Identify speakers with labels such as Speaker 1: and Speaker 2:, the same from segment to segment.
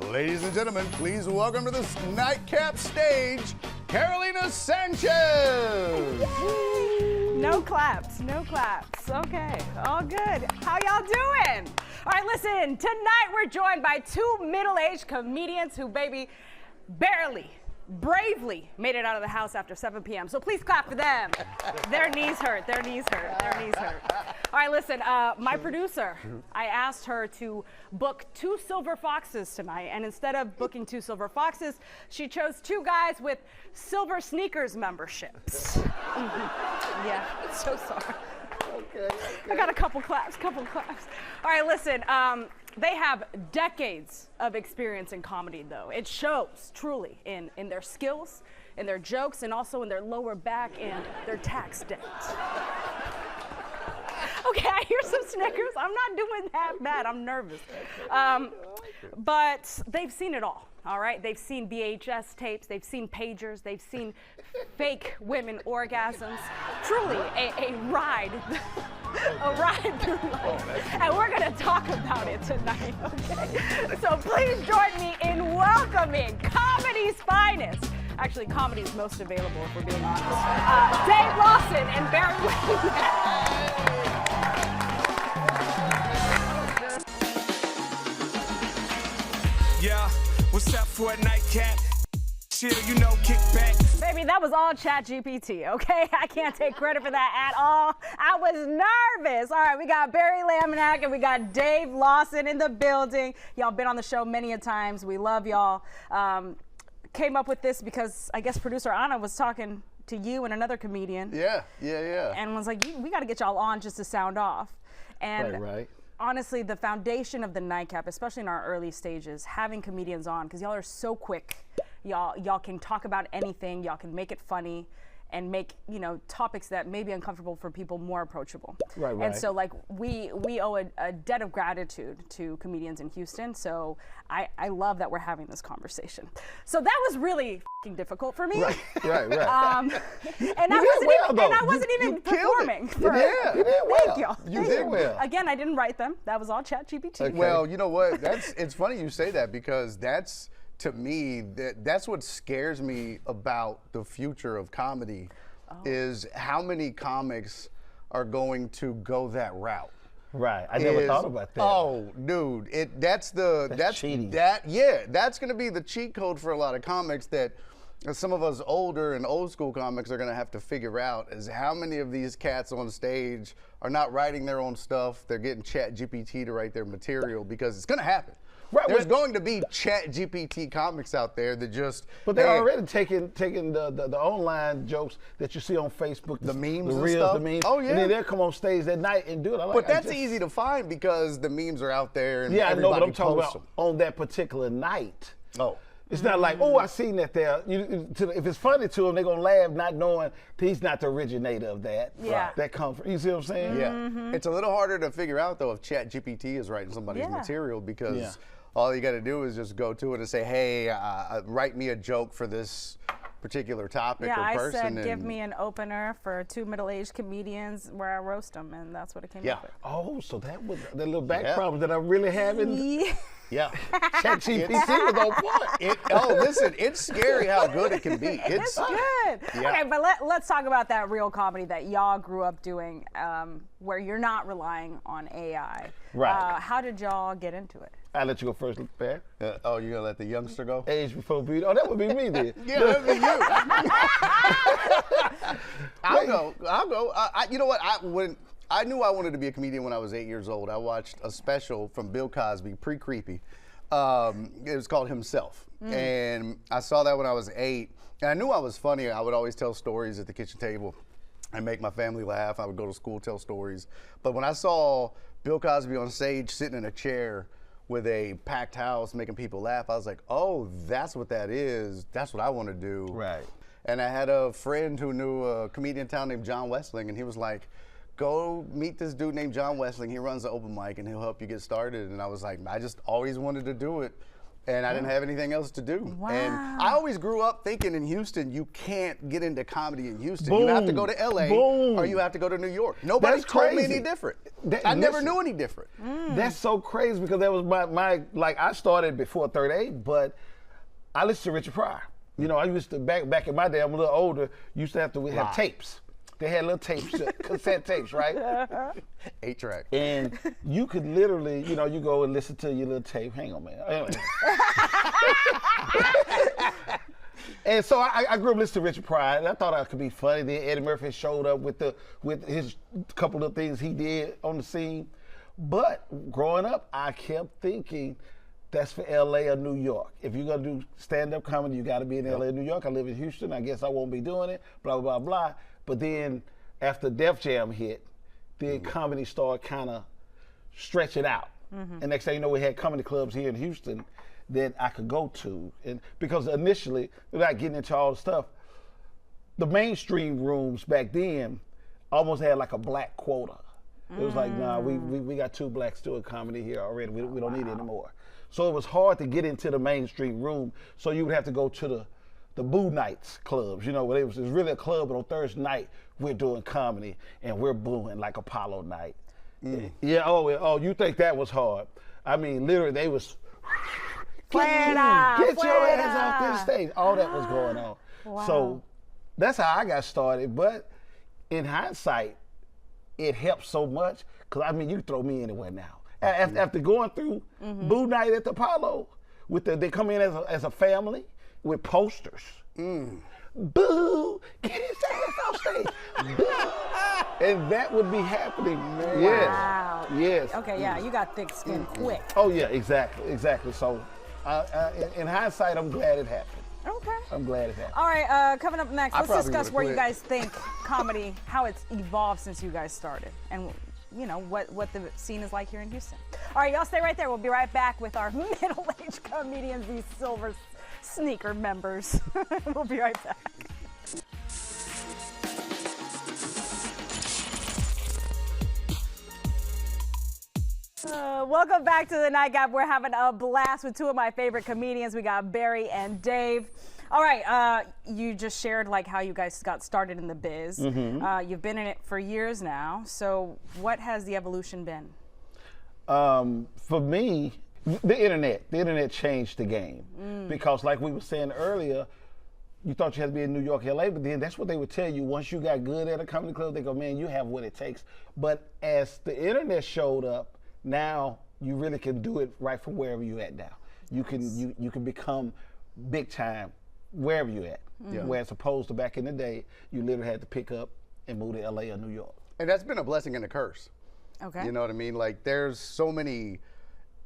Speaker 1: Ladies and gentlemen, please welcome to this Nightcap stage, Carolina Sanchez.
Speaker 2: Yay! No claps, no claps. Okay, all good. How y'all doing? All right, listen, tonight we're joined by two middle-aged comedians who, baby, bravely made it out of the house after 7 p.m. So please clap for them. Their knees hurt, their knees hurt, their knees hurt. All right, listen, my producer, I asked her to book 2 silver foxes tonight, and instead of booking 2 silver foxes, she chose 2 guys with silver sneakers memberships. Yeah, so sorry.
Speaker 3: Okay.
Speaker 2: I got a couple claps. All right, listen, they have decades of experience in comedy, though. It shows, truly, in their skills, in their jokes, and also in their lower back and their tax debt. Okay, I hear some snickers. I'm not doing that bad. I'm nervous. But they've seen it all right? They've seen VHS tapes. They've seen pagers. They've seen fake women orgasms. Truly, a ride. A ride through life. And we're going to talk about it tonight, okay? So please join me in welcoming comedy's finest. Actually, comedy's most available, if we're being honest. Dave Lawson and Barry Wayne.
Speaker 4: Yeah, what's up for a nightcap? Chill, you know, kick back.
Speaker 2: Baby, that was all ChatGPT, okay? I can't take credit for that at all. I was nervous. All right, we got Barry Laminack and we got Dave Lawson in the building. Y'all been on the show many a times. We love y'all. Came up with this because I guess producer Anna was talking to you and another comedian.
Speaker 1: Yeah.
Speaker 2: And was like, we got to get y'all on just to sound off. And
Speaker 3: Right.
Speaker 2: honestly, the foundation of the Nightcap, especially in our early stages, having comedians on, because y'all are so quick. Y'all can talk about anything. Y'all can make it funny and make, topics that may be uncomfortable for people more approachable.
Speaker 3: Right.
Speaker 2: And so, like, we owe a debt of gratitude to comedians in Houston. So I love that we're having this conversation. So that was really f***ing difficult for me.
Speaker 3: Right.
Speaker 2: And I wasn't even performing.
Speaker 3: You did well.
Speaker 2: Thank y'all.
Speaker 3: You did well.
Speaker 2: Again, I didn't write them. That was all ChatGPT.
Speaker 3: Okay.
Speaker 1: Well, you know what? It's funny you say that because that's, to me, that's what scares me about the future of comedy is how many comics are going to go that route.
Speaker 3: Right. I never thought about that.
Speaker 1: Oh, dude, that's
Speaker 3: cheating.
Speaker 1: That's going to be the cheat code for a lot of comics that some of us older and old school comics are going to have to figure out is how many of these cats on stage are not writing their own stuff. They're getting ChatGPT to write their material because it's going to happen.
Speaker 3: Right,
Speaker 1: There's going to be ChatGPT comics out there that just.
Speaker 3: But they're already taking the online jokes that you see on Facebook,
Speaker 1: the memes,
Speaker 3: the
Speaker 1: and
Speaker 3: reels,
Speaker 1: stuff.
Speaker 3: the memes.
Speaker 1: Oh yeah.
Speaker 3: And then they'll come on stage that night and do it.
Speaker 1: But that's easy to find because the memes are out there and
Speaker 3: I know, but I'm talking
Speaker 1: posts
Speaker 3: about
Speaker 1: them.
Speaker 3: on that particular night.
Speaker 1: Oh.
Speaker 3: It's not like, I seen that there. If it's funny to them, they're gonna laugh, not knowing he's not the originator of that.
Speaker 2: Yeah.
Speaker 3: That comes from. You see what I'm saying?
Speaker 1: Yeah. It's a little harder to figure out though if ChatGPT is writing somebody's material because all you got to do is just go to it and say, hey, write me a joke for this particular topic or person.
Speaker 2: I said, give me an opener for 2 middle-aged comedians where I roast them, and that's what it came up with.
Speaker 3: Oh, so that was the little back problem that I'm really having.
Speaker 1: Yeah.
Speaker 3: ChatGPT was on point.
Speaker 1: Listen, it's scary how good it can be.
Speaker 2: It's good.
Speaker 1: Yeah.
Speaker 2: Okay, but let's talk about that real comedy that y'all grew up doing where you're not relying on AI.
Speaker 3: Right.
Speaker 2: How did y'all get into it?
Speaker 3: I'll let you go first, Bear.
Speaker 1: You're going to let the youngster go?
Speaker 3: Age before beauty. Oh, that would be me then.
Speaker 1: Yeah, that would be you. I'll go. You know what? I knew I wanted to be a comedian when I was 8 years old. I watched a special from Bill Cosby, pre-creepy. It was called Himself. And I saw that when I was 8. And I knew I was funny. I would always tell stories at the kitchen table and make my family laugh. I would go to school, tell stories. But when I saw Bill Cosby on stage sitting in a chair with a packed house making people laugh, I was like, oh, that's what that is. That's what I want to do.
Speaker 3: Right.
Speaker 1: And I had a friend who knew a comedian in town named John Westling, and he was like, go meet this dude named John Westling. He runs an open mic, and he'll help you get started. And I was like, I just always wanted to do it. And I didn't have anything else to do.
Speaker 2: Wow.
Speaker 1: And I always grew up thinking in Houston, you can't get into comedy in Houston.
Speaker 3: Boom.
Speaker 1: You have to go to LA
Speaker 3: Boom.
Speaker 1: or you have to go to New York. Nobody
Speaker 3: That's
Speaker 1: told me
Speaker 3: crazy.
Speaker 1: any different.
Speaker 3: That-
Speaker 1: I never
Speaker 3: listen.
Speaker 1: knew any different.
Speaker 3: That's so crazy because that was my like I started before 38, but I listened to Richard Pryor. You know, I used to back in my day, I'm a little older, used to have to have tapes. They had little tapes, cassette tapes, right?
Speaker 1: 8-track.
Speaker 3: And you could literally, you know, you go and listen to your little tape. Hang on, man. Anyway. And so I grew up listening to Richard Pryor, and I thought I could be funny. Then Eddie Murphy showed up with his couple of things he did on the scene. But growing up, I kept thinking, that's for LA or New York. If you're gonna do stand-up comedy, you gotta be in LA or New York. I live in Houston, I guess I won't be doing it, blah, blah, blah, blah. But then after Def Jam hit, then comedy started kind of stretching out. And next thing you know, we had comedy clubs here in Houston that I could go to. And because initially, without getting into all the stuff, the mainstream rooms back then almost had like a black quota. It was like, nah, we got 2 blacks doing comedy here already. We don't need it anymore. So it was hard to get into the mainstream room. So you would have to go to the Boo Nights clubs, you know, where it was really a club, but on Thursday night, we're doing comedy and we're booing like Apollo night. Yeah, oh, you think that was hard. I mean, literally, they was, get your ass off this stage. All that was going on.
Speaker 2: Wow.
Speaker 3: So that's how I got started. But in hindsight, it helped so much, because I mean, you can throw me anywhere now. After going through Boo Night at the Apollo, they come in as a family with posters. Boo, get his ass off stage. Boo. And that would be happening, man.
Speaker 2: Wow.
Speaker 3: Yes.
Speaker 2: Okay, yeah, you got thick skin quick.
Speaker 3: Oh yeah, exactly. So in hindsight, I'm glad it happened.
Speaker 2: Okay.
Speaker 3: I'm glad it happened.
Speaker 2: All right, coming up next,
Speaker 1: I
Speaker 2: let's
Speaker 1: probably
Speaker 2: discuss
Speaker 1: would've
Speaker 2: where you
Speaker 1: quit.
Speaker 2: guys think comedy, how it's evolved since you guys started, and you know what the scene is like here in Houston. All right, y'all stay right there. We'll be right back with our middle-aged comedians, these silver sneaker members. We'll be right back. Welcome back to the Nightcap. We're having a blast with 2 of my favorite comedians. We got Barry and Dave. All right, you just shared like how you guys got started in the biz. You've been in it for years now. So what has the evolution been?
Speaker 3: For me, the internet changed the game. Because like we were saying earlier, you thought you had to be in New York, LA, but then that's what they would tell you. Once you got good at a comedy club, they go, man, you have what it takes. But as the internet showed up, now you really can do it right from wherever you're at now. You can become big time wherever you're at. Whereas opposed to back in the day, you literally had to pick up and move to LA or New York.
Speaker 1: And that's been a blessing and a curse.
Speaker 2: Okay.
Speaker 1: You know what I mean? Like, there's so many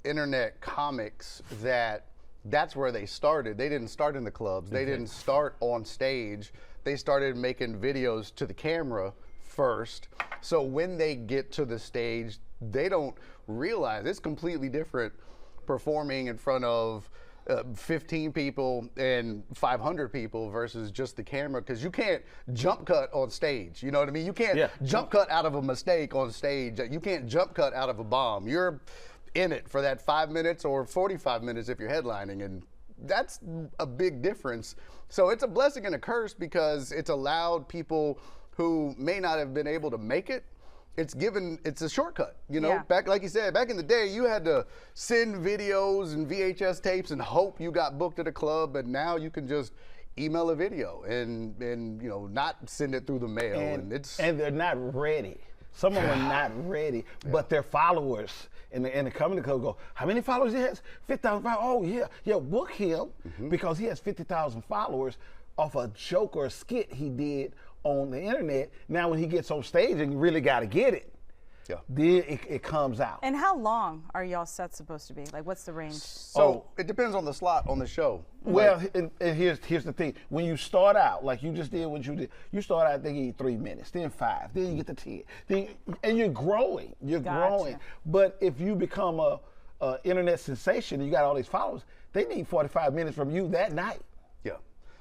Speaker 1: internet comics that's where they started. They didn't start in the clubs. They didn't start on stage. They started making videos to the camera first. So when they get to the stage, they don't realize it's completely different performing in front of 15 people and 500 people versus just the camera, because you can't jump cut on stage. You know what I mean? You can't jump cut out of a mistake on stage. You can't jump cut out of a bomb. You're in it for that 5 minutes or 45 minutes if you're headlining, and that's a big difference. So it's a blessing and a curse, because it's allowed people who may not have been able to make it, it's a shortcut, you know.
Speaker 2: Yeah.
Speaker 1: Back, like you said, back in the day, you had to send videos and VHS tapes and hope you got booked at a club, but now you can just email a video and you know, not send it through the mail, and
Speaker 3: they're not ready. Some of them are not ready, but their followers in the comedy club go, how many followers he has? 50,000 followers. Oh yeah, book him because he has 50,000 followers off a joke or a skit he did on the internet. Now when he gets on stage and you really got to get it, then it comes out.
Speaker 2: And how long are y'all sets supposed to be? Like, what's the range?
Speaker 1: So it depends on the slot on the show.
Speaker 3: Well, and here's the thing. When you start out, like you just did what you did, you start out thinking 3 minutes, then 5, then you get to 10, and you're growing. You're growing. But if you become a internet sensation and you got all these followers, they need 45 minutes from you that night.
Speaker 1: Yeah.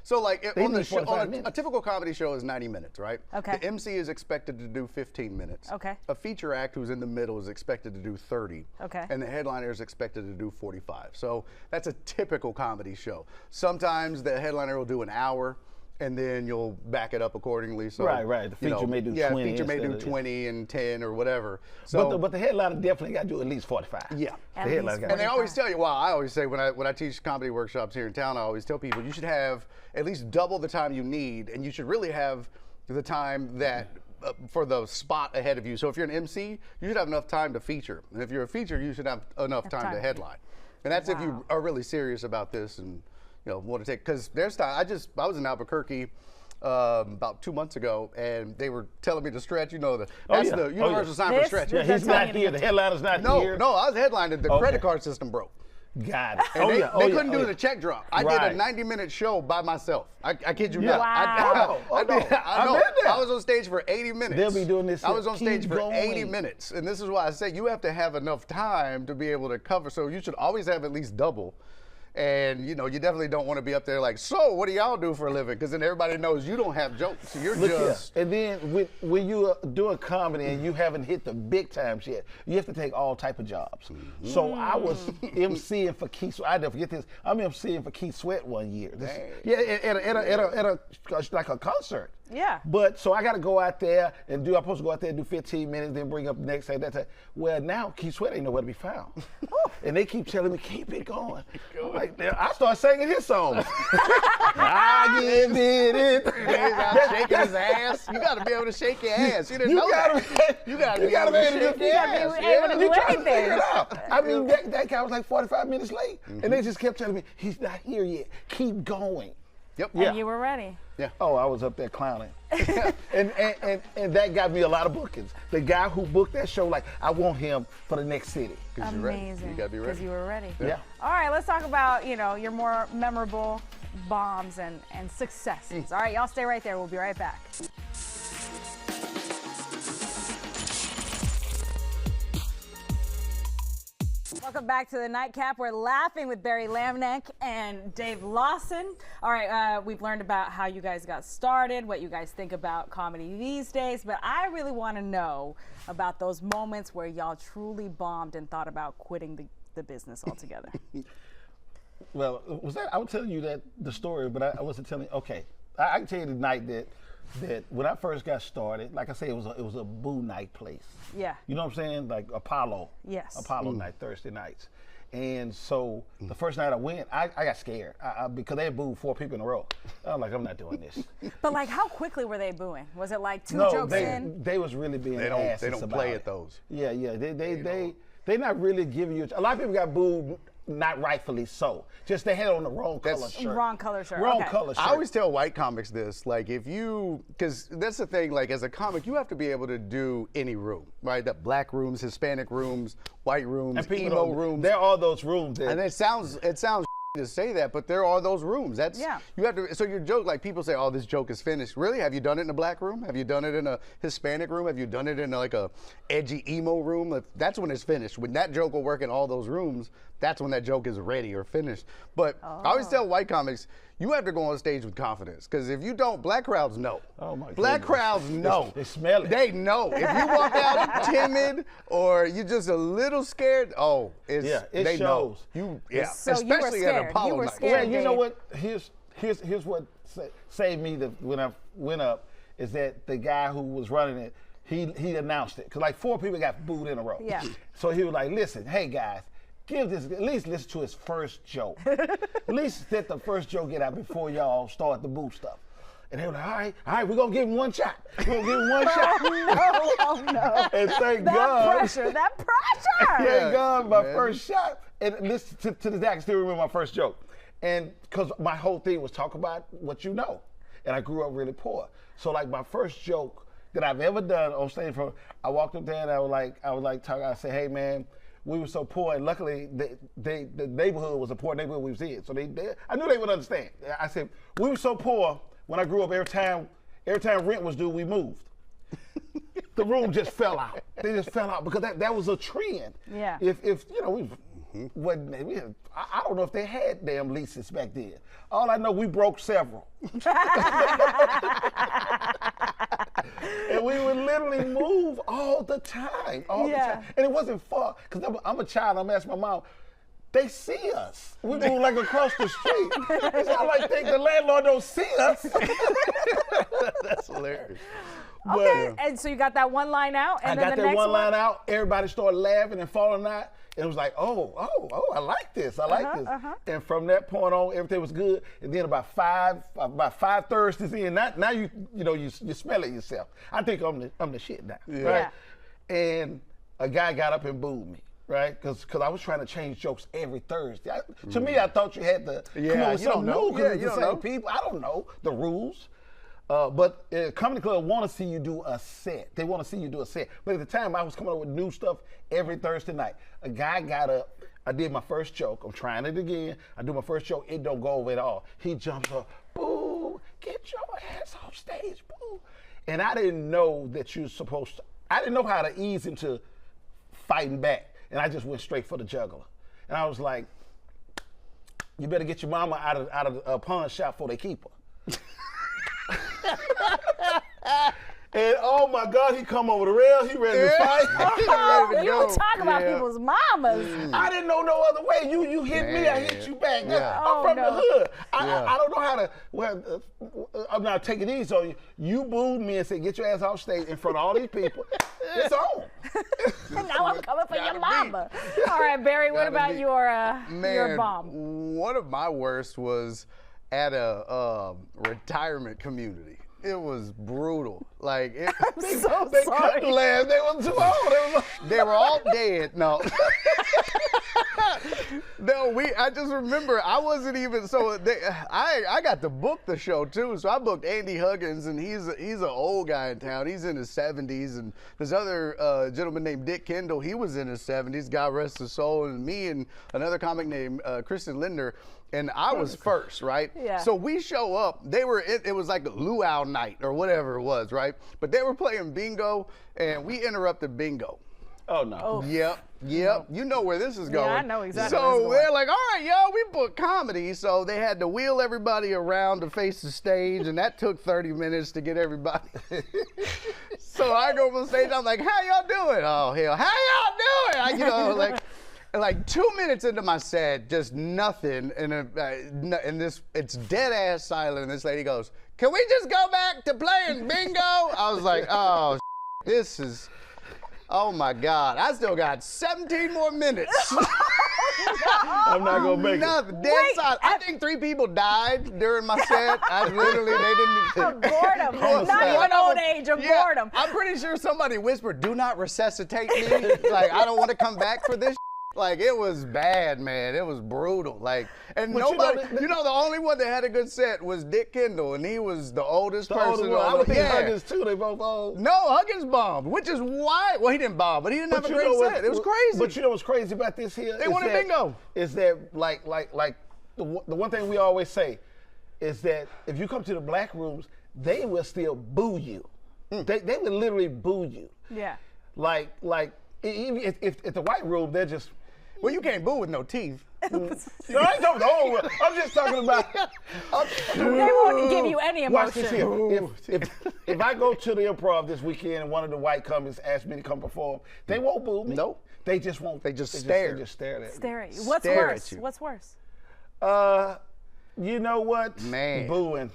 Speaker 1: So like
Speaker 3: They
Speaker 1: on the
Speaker 3: need
Speaker 1: show,
Speaker 3: 45
Speaker 1: on a
Speaker 3: minutes.
Speaker 1: typical comedy show is 90 minutes, right?
Speaker 2: Okay.
Speaker 1: The MC is expected to do 15 minutes.
Speaker 2: Okay.
Speaker 1: A feature act who's in the middle is expected to do 30.
Speaker 2: Okay.
Speaker 1: And the headliner is expected to do 45. So that's a typical comedy show. Sometimes the headliner will do an hour, and then you'll back it up accordingly. So
Speaker 3: Right. The feature may do 20
Speaker 1: Yeah, feature may
Speaker 3: instead
Speaker 1: do
Speaker 3: of-
Speaker 1: 20 and 10 or whatever. So
Speaker 3: But the headliner definitely got to do at least 45.
Speaker 1: yeah.
Speaker 2: At
Speaker 3: The headliner
Speaker 2: least
Speaker 3: got
Speaker 1: And they
Speaker 2: 45.
Speaker 1: always tell you, well, I always say when I teach comedy workshops here in town, I always tell people you should have at least double the time you need, and you should really have the time that for the spot ahead of you. So if you're an MC, you should have enough time to feature. And if you're a feature, you should have enough time to headline. And that's if you
Speaker 2: Wow.
Speaker 1: are really serious about this and want to take, because there's time. I was in Albuquerque about 2 months ago, and they were telling me to stretch. That's the universal sign for
Speaker 2: This-
Speaker 1: stretch.
Speaker 3: Yeah, he's
Speaker 2: They're
Speaker 3: not
Speaker 2: telling you
Speaker 3: here.
Speaker 2: to-
Speaker 3: The headliner's not
Speaker 1: No,
Speaker 3: here.
Speaker 1: I was headlining. The
Speaker 3: Okay.
Speaker 1: credit card system broke.
Speaker 3: Got it.
Speaker 1: And they couldn't do
Speaker 3: the
Speaker 1: the check drop. I did
Speaker 3: Right.
Speaker 1: a 90-minute show by myself. I kid you
Speaker 3: Yeah.
Speaker 1: not.
Speaker 2: Wow.
Speaker 1: I know.
Speaker 3: I bet that.
Speaker 1: I was on stage for 80 minutes.
Speaker 3: They'll be doing this
Speaker 1: I was
Speaker 3: shit.
Speaker 1: on stage
Speaker 3: Keep
Speaker 1: for
Speaker 3: going.
Speaker 1: 80 minutes. And this is why I say you have to have enough time to be able to cover. So you should always have at least double. And you definitely don't want to be up there like, so what do y'all do for a living? Because then everybody knows you don't have jokes. So you're
Speaker 3: Look
Speaker 1: just
Speaker 3: here. And then when you do a comedy and you haven't hit the big times yet, you have to take all type of jobs. So I was MCing for Keith Sweat. I never forget this. I'm MCing for Keith Sweat one year. At a like a concert.
Speaker 2: Yeah.
Speaker 3: But so I got to go out there and I'm supposed to go out there and do 15 minutes, then bring up the next day. That time. Well, now Keith Sweat ain't nowhere to be found. And they keep telling me, keep it going. I'm like, I start singing his songs. I give it.
Speaker 1: He's out shaking his ass. You got to be able to shake your ass. You didn't know that. You got to be able to shake your ass.
Speaker 2: able to do
Speaker 3: You trying to
Speaker 2: anything.
Speaker 3: figure it out. I mean, that guy was like 45 minutes late. And they just kept telling me, he's not here yet. Keep going.
Speaker 1: Yep.
Speaker 2: And you were ready.
Speaker 3: Oh, I was up there clowning. and that got me a lot of bookings. The guy who booked that show, like, I want him for the next city.
Speaker 1: Because you're ready.
Speaker 2: Amazing.
Speaker 1: You got to be ready.
Speaker 2: Because you were ready.
Speaker 3: Yeah.
Speaker 2: All right, let's talk about, your more memorable bombs and successes. All right, y'all stay right there. We'll be right back. Welcome back to the Nightcap. We're laughing with Barry Lamneck and Dave Lawson. All right, we've learned about how you guys got started, what you guys think about comedy these days, but I really want to know about those moments where y'all truly bombed and thought about quitting the business altogether.
Speaker 3: Well, I was telling you the story, but I wasn't telling. Okay, I can tell you tonight that when I first got started, like I say, it was a boo night place.
Speaker 2: Yeah.
Speaker 3: You know what I'm saying? Like Apollo.
Speaker 2: Yes.
Speaker 3: Apollo night, Thursday nights. And so the first night I went, I got scared because they had booed 4 people in a row. I was like, I'm not doing this.
Speaker 2: But like, how quickly were they booing? Was it like two
Speaker 3: No,
Speaker 2: jokes in?
Speaker 3: they was really being
Speaker 1: They
Speaker 3: asses
Speaker 1: don't
Speaker 3: about
Speaker 1: play
Speaker 3: it.
Speaker 1: at those.
Speaker 3: Yeah. They not really giving you. A lot of people got booed, not rightfully so. Just they had on the wrong color shirt.
Speaker 2: Wrong color shirt.
Speaker 3: Wrong
Speaker 2: Okay.
Speaker 3: color shirt.
Speaker 1: I always tell white comics this, like because that's the thing, like as a comic, you have to be able to do any room, right? The black rooms, Hispanic rooms, white rooms,
Speaker 3: and people
Speaker 1: emo rooms.
Speaker 3: There are those rooms.
Speaker 1: And it sounds to say that, but there are those rooms.
Speaker 2: Yeah.
Speaker 1: You have to. So your joke, like people say, oh, this joke is finished. Really? Have you done it in a black room? Have you done it in a Hispanic room? Have you done it in like a edgy emo room? That's when it's finished. When that joke will work in all those rooms, that's when that joke is ready or finished. But I always tell white comics, you have to go on stage with confidence, because if you don't, black crowds know.
Speaker 3: Oh my
Speaker 1: Black
Speaker 3: goodness.
Speaker 1: crowds know.
Speaker 3: They smell it.
Speaker 1: They know. If you walk out timid or you're just a little scared,
Speaker 3: it
Speaker 1: they know.
Speaker 3: shows.
Speaker 2: So you were
Speaker 1: especially
Speaker 2: scared.
Speaker 1: at Apollo
Speaker 2: You were
Speaker 1: night.
Speaker 2: scared.
Speaker 3: Well, you know
Speaker 2: Dave.
Speaker 3: what? Here's what saved me when I went up is that the guy who was running it, he announced it, because like 4 people got booed in a row.
Speaker 2: Yeah.
Speaker 3: So he was like, listen, hey guys, at least listen to his first joke. At least let the first joke get out before y'all start the boo stuff. And they were like, all right, we're gonna give him one shot. We're gonna give him one shot.
Speaker 2: Oh no.
Speaker 3: And thank
Speaker 2: That
Speaker 3: God.
Speaker 2: pressure.
Speaker 3: Thank God, my
Speaker 1: man.
Speaker 3: first shot. And listen to the day, I can still remember my first joke. And because my whole thing was talk about what you know. And I grew up really poor. So like my first joke that I've ever done on stage, I walked up there and I was like talking, I said, hey man, we were so poor, and luckily the neighborhood was a poor neighborhood we was in. So I knew they would understand. I said, we were so poor when I grew up, every time rent was due, we moved. The room just fell out. They just fell out because that was a trend.
Speaker 2: Yeah.
Speaker 3: If I don't know if they had damn leases back then. All I know, we broke several. And we would literally move all the time, all the time. And it wasn't far, because I'm a child, I'm asking my mom, they see us. We move like across the street. It's not like the landlord don't see us.
Speaker 1: That's hilarious.
Speaker 2: Okay, and so you got that one line out, and
Speaker 3: I
Speaker 2: then
Speaker 3: got
Speaker 2: the
Speaker 3: that
Speaker 2: next
Speaker 3: one line out. Everybody started laughing and falling out. And it was like, oh, I like this. I like this. And from that point on, everything was good. And then about five Thursdays in, now you smell it yourself. I think I'm the shit now, right? And a guy got up and booed me, right? Because I was trying to change jokes every Thursday. To me, I thought you had to come up with something new because it's the same people. I don't know the rules. But Comedy Club want to see you do a set. They want to see you do a set. But at the time, I was coming up with new stuff every Thursday night. A guy got up. I did my first joke. I'm trying it again. I do my first joke. It don't go over at all. He jumps up. Boo! Get your ass off stage. Boo! And I didn't know that you're supposed to. I didn't know how to ease into fighting back. And I just went straight for the juggler. And I was like, you better get your mama out of a pawn shop before they keep her. And oh my God, he come over the rail. He ready to fight.
Speaker 2: You were talking about people's mamas.
Speaker 3: I didn't know no other way. You hit me, I hit you back. I'm from the hood. I don't know how to. Well, I'm not taking it easy on you. You booed me and said, "Get your ass off stage in front of all these people." It's on.
Speaker 2: And now I'm coming for your mama. All right, Barry. What about your bomb?
Speaker 1: One of my worst was at a retirement community. It was brutal. Like
Speaker 2: they
Speaker 3: couldn't laugh. They were too old.
Speaker 1: They were all dead. No. No, I just remember I wasn't even I got to book the show too. So I booked Andy Huggins, and he's an old guy in town. He's in his 70s, and this other gentleman named Dick Kendall. He was in his 70s. God rest his soul. And me and another comic named Kristen Linder. And I was first, right?
Speaker 2: Yeah.
Speaker 1: So we show up. It was like a luau night or whatever it was, right? But they were playing bingo, and we interrupted bingo.
Speaker 3: Oh no.
Speaker 2: Oh.
Speaker 1: Yep. You know where this is going.
Speaker 2: Yeah, I know exactly where this is
Speaker 1: So
Speaker 2: going.
Speaker 1: they're like, all right, y'all, we booked comedy. So they had to wheel everybody around to face the stage, and that took 30 minutes to get everybody. So I go on stage, I'm like, how y'all doing? Oh, hell, how y'all doing? Like 2 minutes into my set, just nothing, and it's dead ass silent. And this lady goes, "Can we just go back to playing bingo?" I was like, "Oh, this is, oh my God! I still got 17 more minutes."
Speaker 3: I'm not gonna make
Speaker 1: Nothing. Dead silent. I think 3 people died during my set. I literally, they didn't.
Speaker 2: Boredom. Not even old age, of boredom.
Speaker 1: I'm pretty sure somebody whispered, "Do not resuscitate me." Like, I don't want to come back for this. Like, it was bad, man. It was brutal. Like, and nobody, the only one that had a good set was Dick Kendall, and he was the oldest person.
Speaker 3: I would think Huggins too. They both old.
Speaker 1: No, Huggins bombed, which is why. Well, he didn't bomb, but he didn't have a great set. It was crazy.
Speaker 3: But you know what's crazy about this here?
Speaker 1: They wanted bingo.
Speaker 3: Is that like the one thing we always say is that if you come to the black rooms, they will still boo you. They will literally boo you.
Speaker 2: Yeah.
Speaker 3: Like even if the white room, they're just.
Speaker 1: Well, you can't boo with no teeth.
Speaker 3: No, I ain't talking the whole world. I'm just talking about.
Speaker 2: They won't give you any
Speaker 3: Watch this
Speaker 2: emotion.
Speaker 3: here. If I go to the Improv this weekend and one of the white comics asks me to come perform, they won't boo me.
Speaker 1: Nope.
Speaker 3: They just won't.
Speaker 1: They just stare.
Speaker 3: They just stare at me.
Speaker 2: Stare at you. What's
Speaker 1: Stare
Speaker 2: worse?
Speaker 1: at you.
Speaker 2: What's worse?
Speaker 3: You know what?
Speaker 1: Man.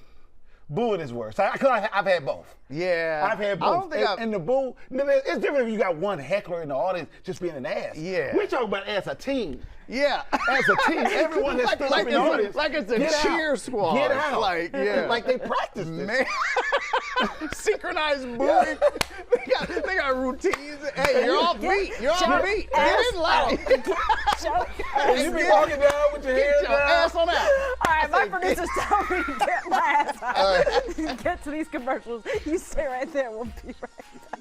Speaker 3: Booing is worse. I've had both.
Speaker 1: Yeah.
Speaker 3: I've had both.
Speaker 1: I don't think
Speaker 3: and the boo, it's different if you got one heckler in the audience just being an ass.
Speaker 1: Yeah.
Speaker 3: We talk about as a team.
Speaker 1: Yeah.
Speaker 3: As a team, everyone has stood up in the audience.
Speaker 1: Like it's a
Speaker 3: Get
Speaker 1: cheer
Speaker 3: out.
Speaker 1: squad.
Speaker 3: Get out.
Speaker 1: Like, yeah.
Speaker 3: Like they practiced this.
Speaker 1: Man. Synchronized booing. They got routines. Hey, you're off beat. You're off beat. Get in line.
Speaker 3: And you be walking down with your head
Speaker 1: Get your ass on out.
Speaker 2: All right, my producers tell me to get my ass out. Get to these commercials. You stay right there. We'll be right back.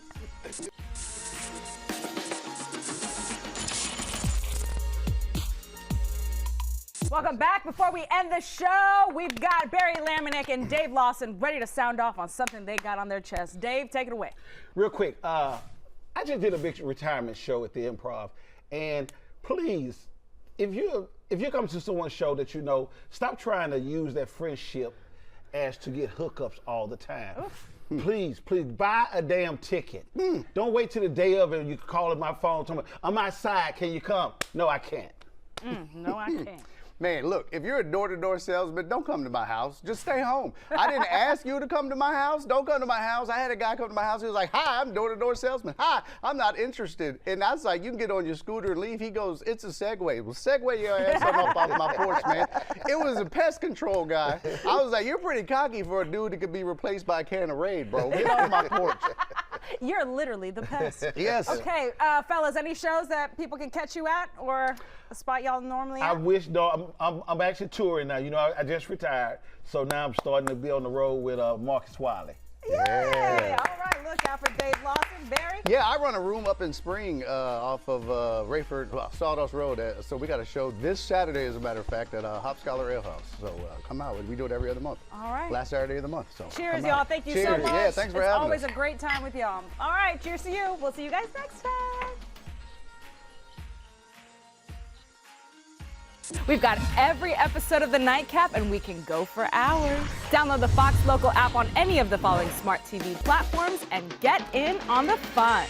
Speaker 2: Welcome back. Before we end the show, we've got Barry Lamanick and Dave Lawson ready to sound off on something they got on their chest. Dave, take it away.
Speaker 3: Real quick, I just did a big retirement show at the Improv, and please if you come to someone's show that you know, stop trying to use that friendship as to get hookups all the time. Please buy a damn ticket. Don't wait till the day of it and you call my phone, tell me, I'm outside, can you come? No, I can't.
Speaker 2: No, I can't.
Speaker 1: Man, look, if you're a door-to-door salesman, don't come to my house. Just stay home. I didn't ask you to come to my house. Don't come to my house. I had a guy come to my house. He was like, hi, I'm door-to-door salesman. Hi, I'm not interested. And I was like, you can get on your scooter and leave. He goes, it's a Segway. Well, Segway your ass off my porch, man. It was a pest control guy. I was like, you're pretty cocky for a dude that could be replaced by a can of Raid, bro. Get off my porch.
Speaker 2: You're literally the pest.
Speaker 1: Yes.
Speaker 2: Okay, fellas, any shows that people can catch you at or a spot y'all normally at?
Speaker 3: I wish, though, I'm actually touring now. You know, I just retired, so now I'm starting to be on the road with Marcus Wiley.
Speaker 2: Yay! All right, look out for Dave Lawson. Barry?
Speaker 1: Yeah, I run a room up in Spring off of Rayford, Sawdust Road. So we got a show this Saturday, as a matter of fact, at Hop Scholar Ale House. So come out. We do it every other month.
Speaker 2: All right.
Speaker 1: Last Saturday of the month. So
Speaker 2: cheers,
Speaker 1: come
Speaker 2: y'all.
Speaker 1: out.
Speaker 2: Thank you
Speaker 1: Cheers.
Speaker 2: so much.
Speaker 1: Yeah, thanks for
Speaker 2: it's
Speaker 1: having
Speaker 2: always
Speaker 1: us.
Speaker 2: a great time with y'all. All right, cheers to you. We'll see you guys next time. We've got every episode of the Nightcap, and we can go for hours. Download the Fox Local app on any of the following smart TV platforms and get in on the fun.